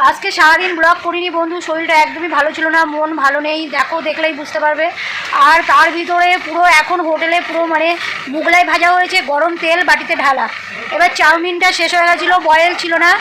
আজকে সারাদিন ব্লগ করিনি বন্ধু, শরীরটা একদমই ভালো ছিল না, মন ভালো নেই, দেখো দেখলেই বুঝতে পারবে। আর তার ভিতরে পুরো এখন হোটেলে পুরো মানে মুগলাই ভাজা হয়েছে, গরম তেল বাটিতে ঢালা। এবার চাউমিনটা শেষ হয়ে গেছিলো, বয়েল ছিল না।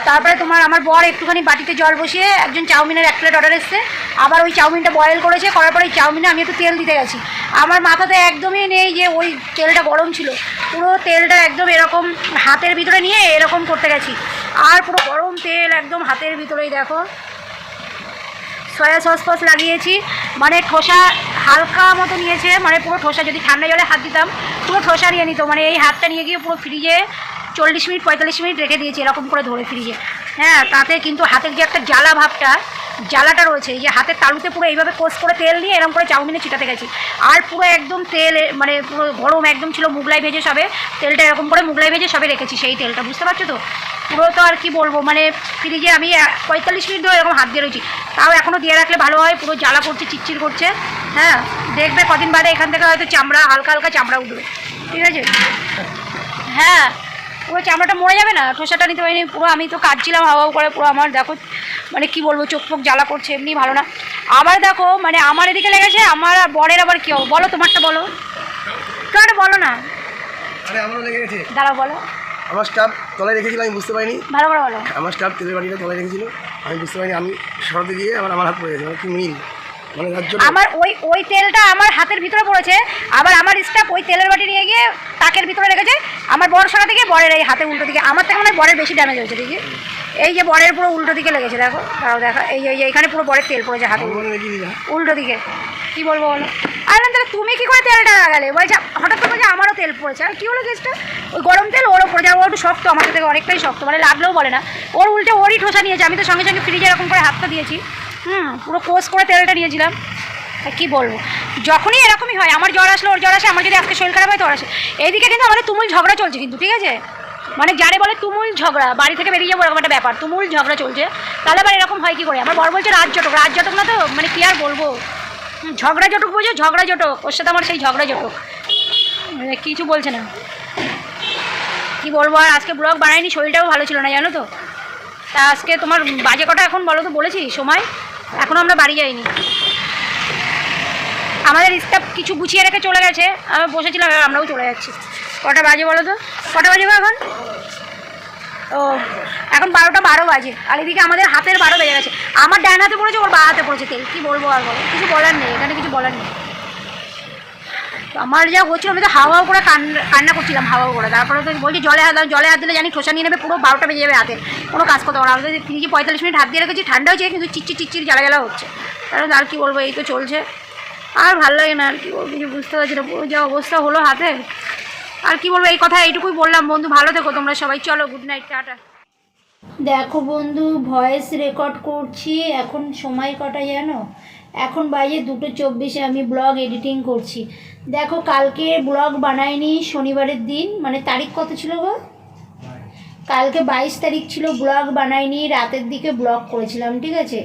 তারপরে আমার বর একটুখানি বাটিতে জল বসিয়ে একজন চাউমিনের 1 প্লেট অর্ডার এসছে, আবার ওই চাউমিনটা বয়েল করেছে, করার পরে ওই চাউমিনে আমি একটু তেল দিতে গেছি। আমার মাথাতে একদমই নেই যে ওই তেলটা গরম ছিল, পুরো তেলটা একদম এরকম হাতের ভিতরে নিয়ে এরকম করতে গেছি, আর পুরো গরম তেল একদম হাতের ভিতরেই। দেখো সয়া সস লাগিয়েছি, মানে ঠোসা হালকা মতো নিয়েছে, মানে পুরো ঠোসা, যদি ঠান্ডা জলে হাত দিতাম পুরো ঠোসা নিয়ে নিত। মানে এই হাতটা নিয়ে গিয়ে পুরো ফ্রিজে 40 মিনিট 45 মিনিট রেখে দিয়েছি এরকম করে ধরে ফ্রিজে। হ্যাঁ, তাতে কিন্তু হাতের যে একটা জ্বালাটা রয়েছে, এই যে হাতের তালুতে পুরো এইভাবে কোষ করে তেল নিয়ে এরকম করে চাউমিনে ছিটাতে গেছি। আর পুরো একদম তেল মানে পুরো গরম একদম ছিল, মুগলাই ভেজে সবে তেলটা এরকম করে মুগলাই ভেজে সবে রেখেছি সেই তেলটা, বুঝতে পারছো তো। পুরো তো আর কি বলবো, মানে ফ্রিজে আমি 45 মিনিট ধরে এরকম হাত দিয়ে রয়েছি, তাও এখনও দিয়ে রাখলে ভালো হয়। পুরো জ্বালা করছে, চিটচির করছে। হ্যাঁ, দেখবে কদিন বাদে এখান থেকে হয়তো চামড়া হালকা হালকা চামড়া উঠবে, ঠিক আছে। হ্যাঁ, পুরো চামড়াটা মরে যাবে না, ঠোসাটা নিতে পারিনি। পুরো আমি তো কাটছিলাম হাওয়া করে, পুরো আমার দেখো মানে কি বলবো, চোখ ফোক জ্বালা করছে, এমনি ভালো না। আবার দেখো মানে আমার এদিকে লেগেছে, আমার বরের আবার কী হবে বলো, তোমারটা বলো, তোমারটা বলো না। আরে আমারও লেগে গেছে, দাঁড়াও বলো। আমার স্টাফ তলায় রেখেছিল, আমি বুঝতে পারিনি। ভালো করে বলো। আমার স্টাফ তেলের বাটিটা তলায় রেখেছিল, আমি বুঝতে পারিনি, আমি সরাতে গিয়ে আমার হাত পড়ে গেছে। মানে কি মিল, মানে আমার ওই তেলটা আমার হাতের ভিতরে পড়েছে, আবার আমার স্টাফ ওই তেলের বাটি নিয়ে গিয়ে তাকের ভিতরে রেখেছে, আমার বর সরাতে গিয়ে বরের এই হাতে উল্টো দিকে, আমার থেকে মানে বরের বেশি ড্যামেজ হয়েছে। দেখি এই যে বরের পুরো উল্টো দিকে লেগেছে, দেখো তাও দেখা, এই এইখানে পুরো বরের তেল পড়েছে হাতে উল্টো দিকে। কী বলবো বলো। আর তাহলে তুমি কী করে তেলটা লাগালে, বলছে হঠাৎ করে বলছে আমারও তেল পড়েছে। আর কী হলো কেসটা, ওই গরম তেল ওরও পড়েছে, আর ও একটু শক্ত, আমাদের থেকে অনেকটাই শক্ত, মানে লাগলেও বলে না, ওর উল্টে ওরই ঠোসা নিয়েছে। আমি তো সঙ্গে সঙ্গে ফ্রিজে এরকম করে হাতটা দিয়েছি, পুরো কোষ করে তেলটা নিয়েছিলাম। কি বলবো, যখনই এরকমই হয়, আমার জ্বর আসলো ওর জ্বর আসে, আমার যদি আজকে শরীর খারাপ হয় তো ওর আসে। এইদিকে কিন্তু আমাদের তুমুল ঝগড়া চলছে কিন্তু, ঠিক আছে, মানে যারে বলে তুমুল ঝগড়া, বাড়ি থেকে বেরিয়ে যাবো এরকম একটা ব্যাপার, তুমুল ঝগড়া চলছে। তাহলে আবার এরকম হয় কী করে। আমার বর বলছে রাত জটক না তো, মানে কী আর বলবো, ঝগড়া জটক বোঝো, ঝগড়া জটক, ওর সাথে আমার সেই ঝগড়া জটক, কিছু বলছে না। কি বলবো, আর আজকে ব্লগ বানাইনি, শরীরটাও ভালো ছিল না জানো তো। তা আজকে তোমার বাজে কটা এখন বলো তো, বলেছি সময়, এখনও আমরা বাড়ি যাইনি। আমাদের স্টাফ কিছু গুছিয়ে রেখে চলে গেছে, আমি বসেছিলাম, আমরাও চলে যাচ্ছি। কটা বাজে বলো তো, কটা বাজে এখন? ও এখন 12টা 12 বাজে, আর এদিকে আমাদের হাতের 12 বেজে গেছে। আমার ডান হাতে পড়েছে, ওর বা হাতে পড়েছে তেল। কী বলবো আর বলো, কিছু বলার নেই, এখানে কিছু বলার নেই। আমার যা হচ্ছিল, আমি তো হাওয়া করে কান্না করছিলাম, হাওয়া করে। তারপরে তো বলছি জলে হাত দিলে জানি ঠোসা নিয়ে নেবে, পুরো 12টা বেজে যাবে হাতে, কোনো কাজ করতে পারবো না। আমি ফ্রিজে 45 মিনিট হাত দিয়ে রেখেছি, ঠান্ডা হচ্ছে কিন্তু চিচ্চির জ্বালা হচ্ছে। কারণ আর কী বলবো, এই তো চলছে, আর ভালো লাগে না, আর কি বলবো, কিছু বুঝতে পারছি না, পুরো যা অবস্থা হলো হাতে। আর কি বলবো, এই কথা এইটুকুই বললাম বন্ধু, ভালো থেকো তোমরা সবাই, চলো গুড নাইট, টাটা। দেখো বন্ধু, ভয়েস রেকর্ড করছি, এখন সময় কটা জানো, এখন বাজে 2:24, আমি ব্লগ এডিটিং করছি। দেখো কালকে ব্লগ বানাইনি, শনিবারের দিন, মানে তারিখ কত ছিল গো, কালকে 22 তারিখ ছিল, ব্লগ বানাইনি, রাতের দিকে ব্লগ করেছিলাম, ঠিক আছে,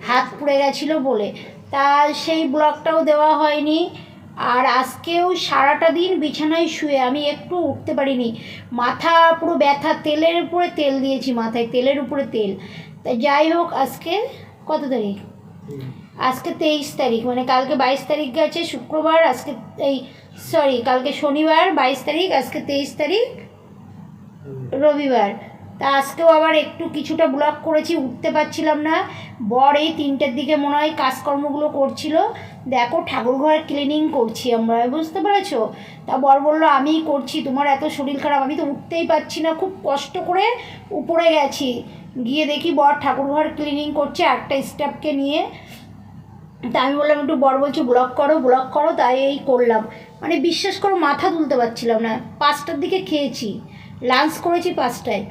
হাত পুড়ে গেছিলো বলে, তা সেই ব্লগটাও দেওয়া হয়নি। আর আজকেও সারাটা দিন বিছানায় শুয়ে আমি একটু উঠতে পারিনি, মাথা পুরো ব্যথা, তেলের উপরে তেল দিয়েছি মাথায়, তেলের উপরে তেল। তা যাই হোক, আজকে কত তারিখ, আজকে 23 তারিখ, মানে কালকে 22 তারিখ গেছে শুক্রবার, আজকে কালকে শনিবার 22 তারিখ, আজকে 23 তারিখ রবিবার। তা আজকেও আবার একটু কিছুটা ব্লগ করেছি, উঠতে পারছিলাম না। বর এই 3টের দিকে মনে হয় কাজকর্মগুলো করছিল। দেখো ঠাকুরঘর ক্লিনিং করছি আমরা, বুঝতে পেরেছো। তা বর বললো আমিই করছি, তোমার এত শরীর খারাপ, আমি তো উঠতেই পারছি না, খুব কষ্ট করে উপরে গেছি, গিয়ে দেখি বর ঠাকুরঘর ক্লিনিং করছে একটা স্টাফকে নিয়ে। তা আমি বললাম একটু, বর বলছে ব্লগ করো, তাই এই করলাম। মানে বিশ্বাস করো মাথা তুলতে পারছিলাম না। 5টার দিকে খেয়েছি, লাঞ্চ করেছি 5টায়।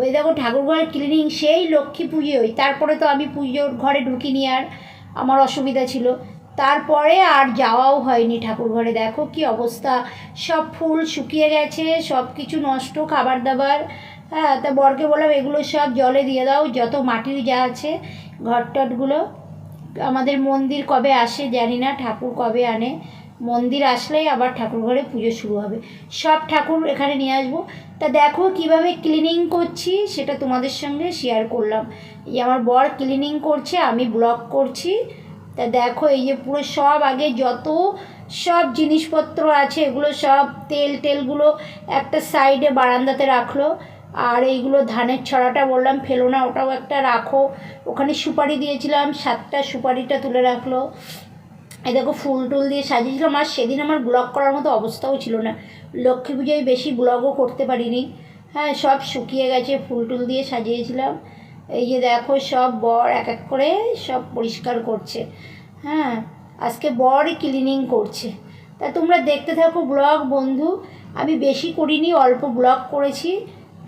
ওই দেখো ঠাকুরঘর ক্লিনিং, সেই লক্ষ্মী পুজোয়, তারপরে তো আমি পুজোর ঘরে ঢুকিনি, আর আমার অসুবিধা ছিল, তারপরে আর যাওয়াও হয়নি ঠাকুরঘরে। দেখো কি অবস্থা, সব ফুল শুকিয়ে গেছে, সব কিছু নষ্ট, খাবার দাবার। হ্যাঁ, তা বরকে বললাম এগুলো সব জলে দিয়ে দাও, যত মাটির যা আছে ঘরটটগুলো। আমাদের মন্দির কবে আসে জানি না, ঠাকুর কবে আনে, মন্দির আসলেই আবার ঠাকুরঘরে পুজো শুরু হবে। সব ঠাকুর এখানে নিয়ে আসবো। তা দেখো কিভাবে ক্লিনিং করছি সেটা তোমাদের সঙ্গে শেয়ার করলাম। এই আমার বর ক্লিনিং করছে, আমি ব্লগ করছি। তা দেখো এই যে পুরো সব আগে যত সব জিনিসপত্র আছে এগুলো সব তেলগুলো একটা সাইডে বারান্দাতে রাখলো। আর এইগুলো ধানের ছড়াটা বললাম ফেলো না, ওটাও একটা রাখো। ওখানে সুপারি দিয়েছিলাম, 7টা সুপারিটা তুলে রাখলো। এই দেখো ফুল টুল দিয়ে সাজিয়েছিলাম। আর সেদিন আমার ব্লগ করার মতো অবস্থাও ছিল না, লক্ষ্মী পুজোয় বেশি ব্লগও করতে পারিনি। হ্যাঁ, সব শুকিয়ে গেছে, ফুল টুল দিয়ে সাজিয়েছিলাম। এই যে দেখো সব বর এক এক করে সব পরিষ্কার করছে। হ্যাঁ, আজকে বরই ক্লিনিং করছে। তা তোমরা দেখতে থাকো ব্লগ বন্ধু। আমি বেশি করিনি, অল্প ব্লগ করেছি।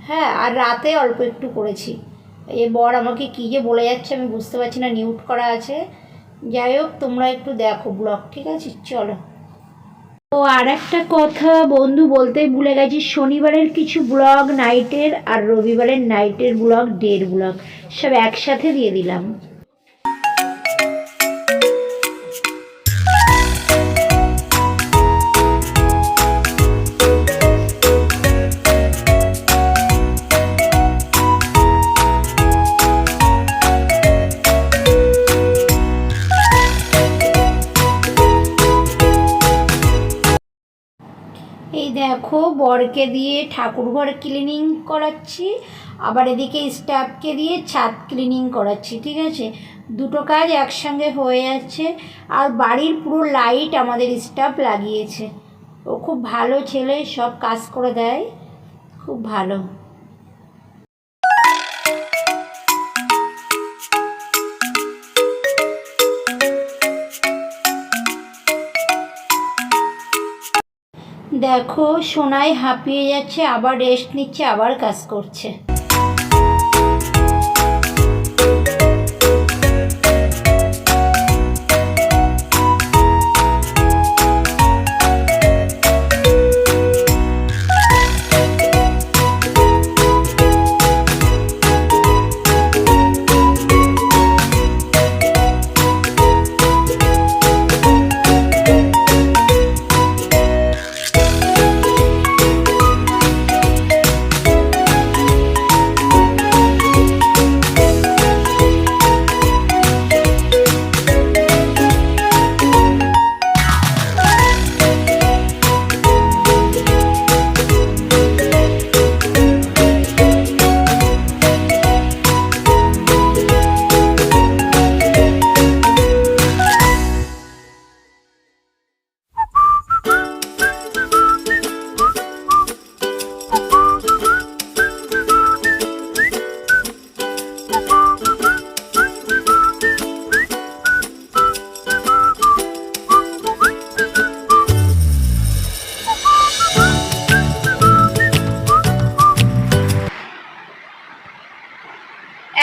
হ্যাঁ, আর রাতে অল্প একটু করেছি। এই বর আমাকে কী যে বলে যাচ্ছে আমি বুঝতে পারছি না, মিউট করা আছে। যাই হোক, তোমরা একটু দেখো ব্লগ, ঠিক আছে? চলো। তো আর একটা কথা বন্ধু বলতেই ভুলে গেছি, শনিবারের কিছু ব্লগ নাইটের আর রবিবারের নাইটের ব্লগ, ডের ব্লগ সব একসাথে দিয়ে দিলাম। এই দেখো বরকে দিয়ে ঠাকুরঘর ক্লিনিং করাচ্ছি, আবার এদিকে স্টাফকে দিয়ে ছাদ ক্লিনিং করাচ্ছি, ঠিক আছে? দুটো কাজ একসঙ্গে হয়ে যাচ্ছে। আর বাড়ির পুরো লাইট আমাদের স্টাফ লাগিয়েছে। ও খুব ভালো ছেলে, সব কাজ করে দেয়, খুব ভালো। দেখো সোনায় হাঁপিয়ে যাচ্ছে, আবার রেস্ট নিচ্ছে, আবার কাজ করছে।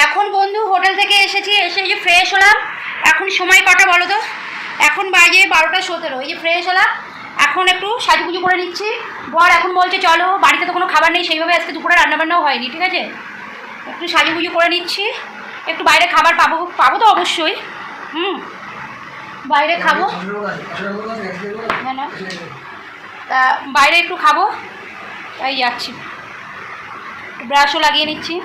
এখন বন্ধু হোটেল থেকে এসেছি, এসে যে ফ্রেশ হলাম। এখন সময় কটা বলো তো? এখন বাজে 12:17। এই যে ফ্রেশ হলাম, এখন একটু সাজুগুজু করে নিচ্ছি। বর এখন বলছে চলো, বাড়িতে তো কোনো খাবার নেই সেইভাবে, আজকে দুপুরে রান্নাবান্নাও হয়নি, ঠিক আছে? একটু সাজুগুজু করে নিচ্ছি, একটু বাইরে খাবার পাবো তো অবশ্যই। বাইরে খাবো, না না, তা বাইরে একটু খাবো, তাই যাচ্ছি। ব্রাশও লাগিয়ে নিচ্ছি।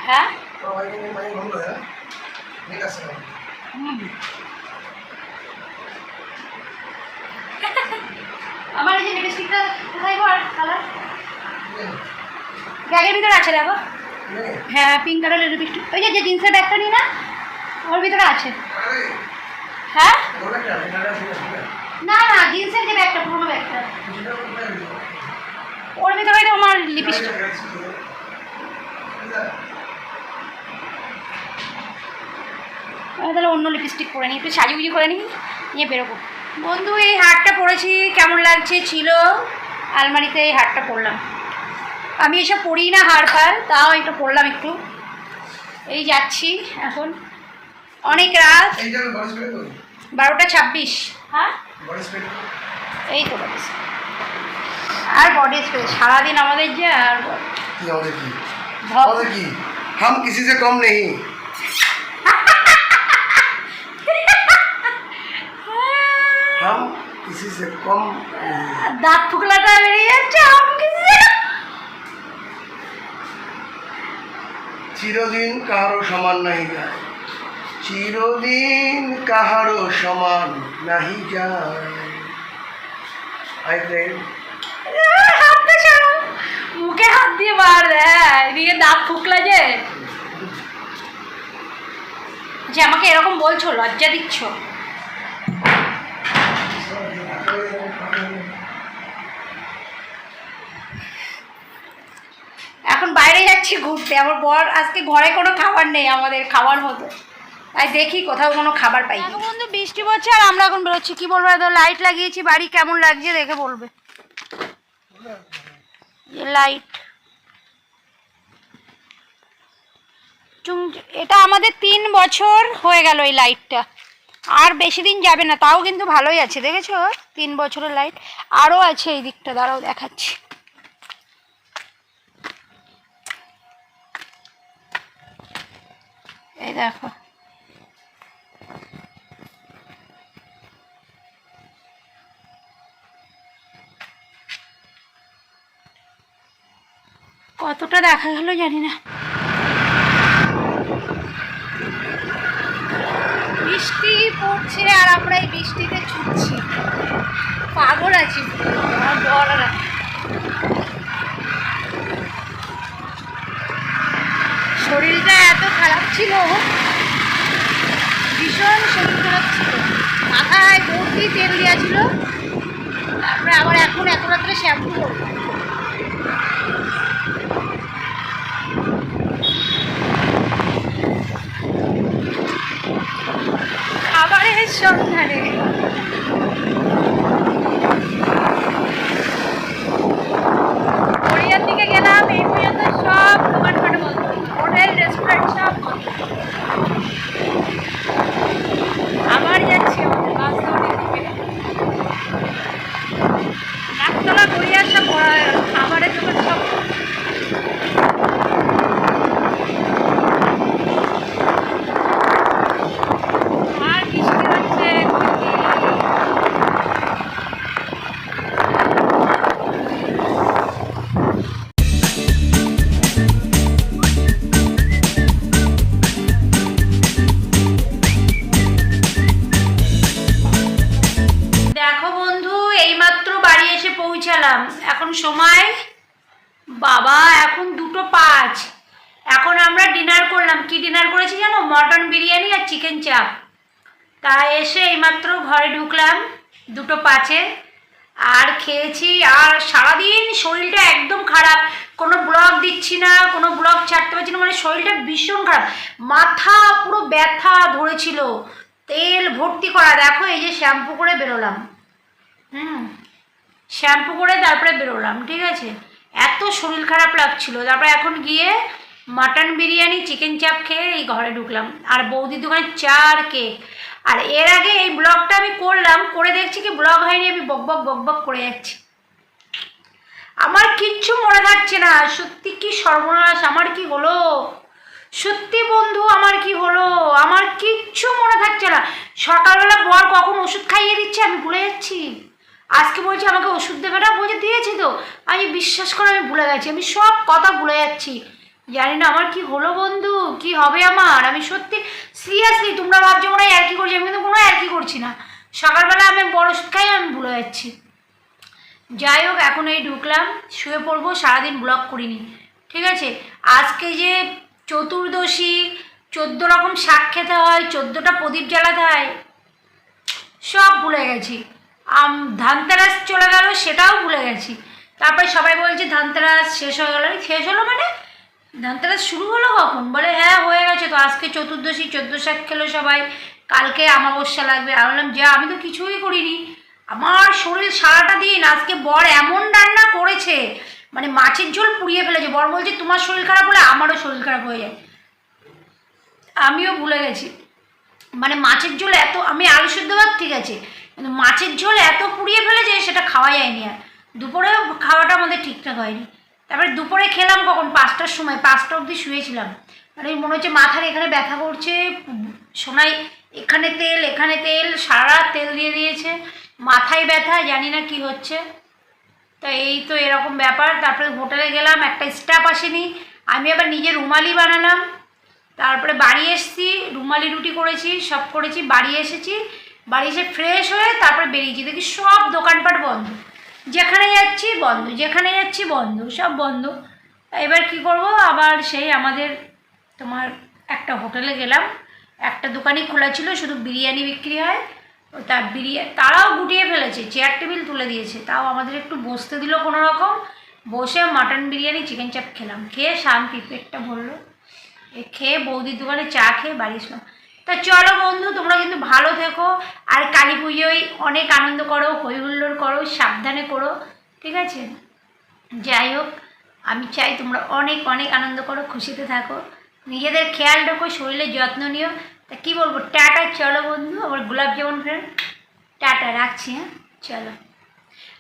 হ্যাঁ, আমার এই যে লিপস্টিকটা কোথায় গো? আর কালার ব্যাগের ভিতরে আছে, দেখো। হ্যাঁ, পিঙ্ক কালারের লিপস্টিক, ওই যে জিন্সের ব্যাগটা নিই না, ওর ভিতরে আছে। হ্যাঁ, না না, জিন্সের যে ব্যাগটা, পুরোনো ব্যাগটা, ওর ভিতরে তো আমার লিপস্টিক। তাহলে অন্য লিপস্টিক পরে নিই, একটু সাজুগুজি করে নিই, নিয়ে বেরোবো। বন্ধু এই হারটা পরেছি, কেমন লাগছে? ছিল আলমারিতে, এই হারটা পরলাম। আমি এসব পরি না হার ফার, তাও একটু পরলাম একটু। এই যাচ্ছি এখন, অনেক রাত, 12:26। হ্যাঁ এই তো বডি স্প্রে, আর বডি স্প্রে সারাদিন আমাদের যে আর কি हम किसी से कम नहीं। हम किसी से कम नहीं। দাঁত ফুকলাটা বেরিয়ে যাচ্ছে। চিরদিন কাহারও সমান নাহি যায়, চিরদিন কাহারও সমান নাহি যায়। আই ফ্রেন্ড, হাতটা ছাড়ো, মুখে হাত দিয়ে বার দেয়, এদিকে দাঁত ফুকলা যে আমাকে এরকম বলছো, লজ্জা দিচ্ছ। এখন বাইরে যাচ্ছি ঘুরতে, আমার বর আজকে ঘরে কোনো খাবার নেই আমাদের খাওয়ার মতো, তাই দেখি কোথাও কোনো খাবার পাই। বন্ধু বৃষ্টি পড়ছে আর আমরা এখন বেরোচ্ছি, কি বলবো, এত লাইট লাগিয়েছি, বাড়ি কেমন লাগছে দেখে বলবে। লাইট এটা আমাদের 3 বছর হয়ে গেল এই লাইটটা, আর বেশি দিন যাবে না, তাও কিন্তু ভালোই আছে, দেখেছো 3 বছরের লাইট। আরও আছে এই দিকটা, দাঁড়াও দেখাচ্ছি। এই দেখো, কতটা দেখা গেল জানি না। বৃষ্টি পড়ছে আর আমরা এই বৃষ্টিতে ছুটছি, পাগল আছি আমার বড়রা। শরীরটা এত খারাপ ছিল, ভীষণ শরীর খারাপ ছিল, মাথায় ভর্তি তেল দেওয়া ছিল, তারপরে আবার এখন এত রাত্রে শ্যাম্পু করবো। খাবারের সন্ধানে কোরিয়ার দিকে গেলাম, এই পর্যন্ত সব দোকানপাট বন্ধ, হোটেল রেস্টুরেন্ট সব বন্ধ। আবার যাচ্ছি বাসস্ট্যান্ডের দিকে, নাকতলা কোরিয়ার সব খাবারের দোকান সব। এখন সময় বাবা এখন 2:05, এখন আমরা ডিনার করলাম। কি ডিনার করেছি জানো? মটন বিরিয়ানি আর চিকেন চাপ। তাই এসে এইমাত্র ঘরে ঢুকলাম 2:05-এ, আর খেয়েছি। আর সারাদিন শরীরটা একদম খারাপ, কোনো ব্লগ দিচ্ছি না, কোনো ব্লগ ছাড়তে পারছি না, মানে শরীরটা ভীষণ খারাপ, মাথা পুরো ব্যথা ধরেছিল, তেল ভর্তি করা। দেখো এই যে শ্যাম্পু করে বেরোলাম, শ্যাম্পু করে তারপরে বেরোলাম, ঠিক আছে, এত শরীর খারাপ লাগছিল। তারপরে এখন গিয়ে মাটন বিরিয়ানি চিকেন চাপ খেয়ে এই ঘরে ঢুকলাম, আর বৌদির দোকানে চা আর কেক। আর এর আগে এই ব্লগটা আমি করলাম, করে দেখছি কি ব্লগ হয়নি, আমি বকবক বকবক করে যাচ্ছি, আমার কিচ্ছু মনে থাকছে না। সত্যি কি সর্বনাশ, আমার কি হলো সত্যি বন্ধু, আমার কি হলো, আমার কিচ্ছু মনে থাকছে না। সকালবেলা বর কখন ওষুধ খাইয়ে দিচ্ছে আমি ভুলে যাচ্ছি, আজকে বলছি আমাকে ওষুধ দেবে না, বলছে দিয়েছি তো, আমি বিশ্বাস করে আমি ভুলে গেছি, আমি সব কথা ভুলে যাচ্ছি, জানি না আমার কি হলো বন্ধু, কি হবে আমার। আমি সত্যি সিরিয়াসলি, তোমরা ভাবছো মনে হয় আর কি করছি, আমি কিন্তু কোনো আর কি করছি না, সকালবেলা আমি বড় ওষুধ খাই আমি ভুলে যাচ্ছি। যাই হোক, এখন এই ঢুকলাম, শুয়ে পড়বো, সারাদিন ব্লগ করিনি, ঠিক আছে। আজকে যে চতুর্দশী, 14 রকম শাক খেতে হয়, 14টা প্রদীপ জ্বালাতে হয়, সব ভুলে গেছি। ধানতেরাস চলে গেল, সেটাও ভুলে গেছি। তারপরে সবাই বলছে ধানতেরাস শেষ হয়ে গেল, শেষ হলো মানে ধানতেরাস শুরু হলো কখন, বলে হ্যাঁ হয়ে গেছে তো, আজকে চতুর্দশী, 14 শাক খেলো সবাই, কালকে অমাবস্যা লাগবে। আমি বললাম যা, আমি তো কিছুই করিনি, আমার শরীর সারাটা দিন। আজকে বর এমন রান্না করেছে, মানে মাছের ঝোল পুড়িয়ে ফেলেছে। বর বলছে তোমার শরীর খারাপ হলে আমারও শরীর খারাপ হয়ে যায়। আমিও ভুলে গেছি, মানে মাছের ঝোল এত, আমি আলু সিদ্ধ ভাত ঠিক আছে, কিন্তু মাছের ঝোল এত পুড়িয়ে ফেলেছে সেটা খাওয়া যায়নি। আর দুপুরেও খাওয়াটা আমাদের ঠিকঠাক হয়নি। তারপরে দুপুরে খেলাম কখন, 5টার সময়, 5টা অবধি শুয়েছিলাম। মানে মনে হচ্ছে মাথার এখানে ব্যথা করছে, সোনাই এখানে তেল, সারা রাত তেল দিয়ে দিয়েছে, মাথায় ব্যথা, জানি না কি হচ্ছে। তো এই তো এরকম ব্যাপার। তারপরে হোটেলে গেলাম, একটা স্টাফ আসেনি, আমি আবার নিজে রুমালি বানালাম। তারপরে বাড়ি এসেছি, রুমালি রুটি করেছি, সব করেছি, বাড়ি এসেছি, বাড়ি এসে ফ্রেশ হয়ে তারপরে বেরিয়েছি, দেখি সব দোকানপাট বন্ধ, যেখানে যাচ্ছি বন্ধ, যেখানে যাচ্ছি বন্ধ, সব বন্ধ। এবার কি করব, আবার সেই আমাদের তোমার একটা হোটেলে গেলাম, একটা দোকানই খোলা ছিল, শুধু বিরিয়ানি বিক্রি হয়। তার তারাও গুটিয়ে ফেলেছে, চেয়ার টেবিল তুলে দিয়েছে, তাও আমাদের একটু বসতে দিল কোনো রকম, বসে মাটন বিরিয়ানি চিকেন চাপ খেলাম, খেয়ে শান্তি, পেটটা ভরলো। খেয়ে বৌদির দোকানে চা খেয়ে বাড়ি এসলাম। তা চলো বন্ধু, তোমরা কিন্তু ভালো থেকো, আর কালী পুজোয় অনেক আনন্দ করো, হই হুল্লোড় করো, সাবধানে করো, ঠিক আছে? যাই হোক, আমি চাই তোমরা অনেক অনেক আনন্দ করো, খুশিতে থাকো, নিজেদের খেয়াল রাখো, শরীরের যত্ন নিও। তা কী বলবো, টাটা। চলো বন্ধু, আমার গোলাপ জামুন ফ্রেন্ড, টাটা, রাখছি, হ্যাঁ, চলো।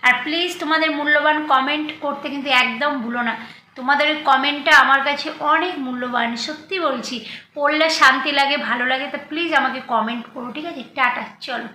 আর প্লিজ তোমাদের মূল্যবান কমেন্ট করতে কিন্তু একদম ভুলো না, তোমাদের ওই কমেন্টটা আমার কাছে অনেক মূল্যবান, সত্যি বলছি, পড়লে শান্তি লাগে, ভালো লাগে। তো প্লিজ আমাকে কমেন্ট করো, ঠিক আছে? টাটা, চলো।